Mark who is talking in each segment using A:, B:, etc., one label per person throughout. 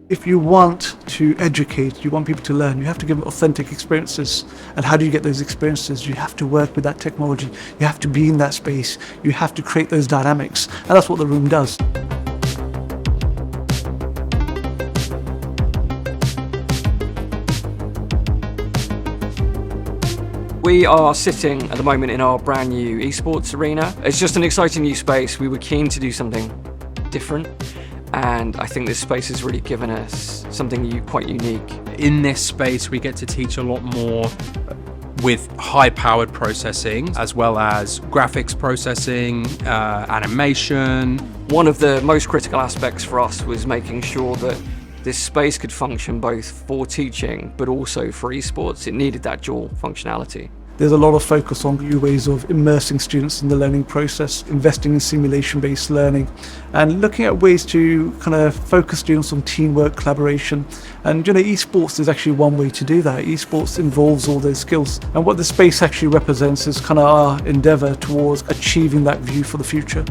A: If you want to educate, you want people to learn, you have to give them authentic experiences. And how do you get those experiences? You have to work with that technology. You have to be in that space. You have to create those dynamics. And that's what the room does.
B: We are sitting at the moment in our brand new esports arena. It's just an exciting new space. We were keen to do something different, and I think this space has really given us something quite unique.
C: In this space, we get to teach a lot more with high-powered processing, as well as graphics processing, animation.
B: One of the most critical aspects for us was making sure that this space could function both for teaching, but also for esports. It needed that dual functionality.
A: There's a lot of focus on new ways of immersing students in the learning process, investing in simulation-based learning, and looking at ways to kind of focus students on teamwork, collaboration. And esports is actually one way to do that. Esports involves all those skills. And what the space actually represents is kind of our endeavor towards achieving that view for the future.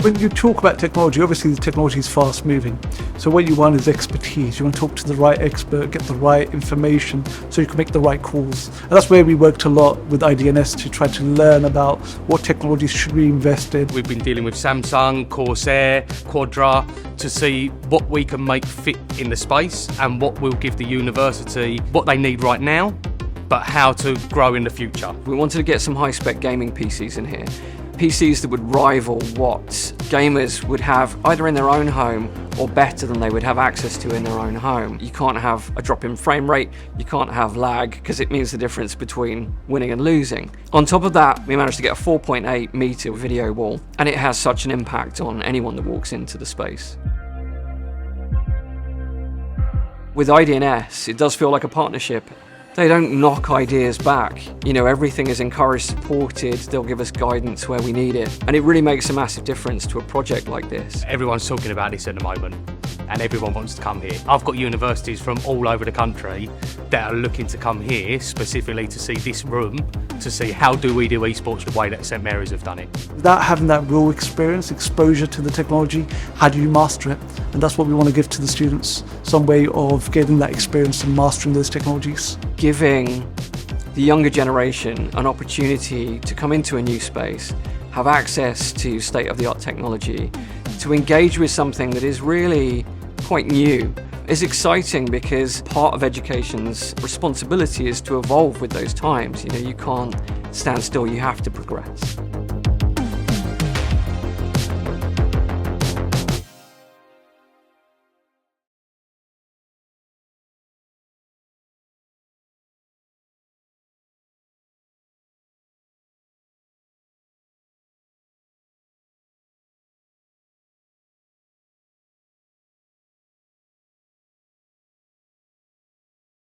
A: When you talk about technology, obviously the technology is fast moving. So what you want is expertise. You want to talk to the right expert, get the right information so you can make the right calls. And that's where we worked a lot with IDNS to try to learn about what technologies should we invest in.
D: We've been dealing with Samsung, Corsair, Quadra to see what we can make fit in the space and what will give the university what they need right now, but how to grow in the future.
B: We wanted to get some high-spec gaming PCs in here. PCs that would rival what gamers would have either in their own home or better than they would have access to in their own home. You can't have a drop in frame rate, you can't have lag, because it means the difference between winning and losing. On top of that, we managed to get a 4.8 meter video wall, and it has such an impact on anyone that walks into the space. With IDNS, it does feel like a partnership. They don't knock ideas back. Everything is encouraged, supported, they'll give us guidance where we need it. And it really makes a massive difference to a project like this.
D: Everyone's talking about this at the moment, and everyone wants to come here. I've got universities from all over the country that are looking to come here specifically to see this room, to see how do we do esports the way that St Mary's have done it.
A: Without having that real experience, exposure to the technology, how do you master it? And that's what we want to give to the students, some way of getting that experience and mastering those technologies.
B: Giving the younger generation an opportunity to come into a new space, have access to state-of-the-art technology, to engage with something that is really quite new, is exciting, because part of education's responsibility is to evolve with those times. You can't stand still, you have to progress.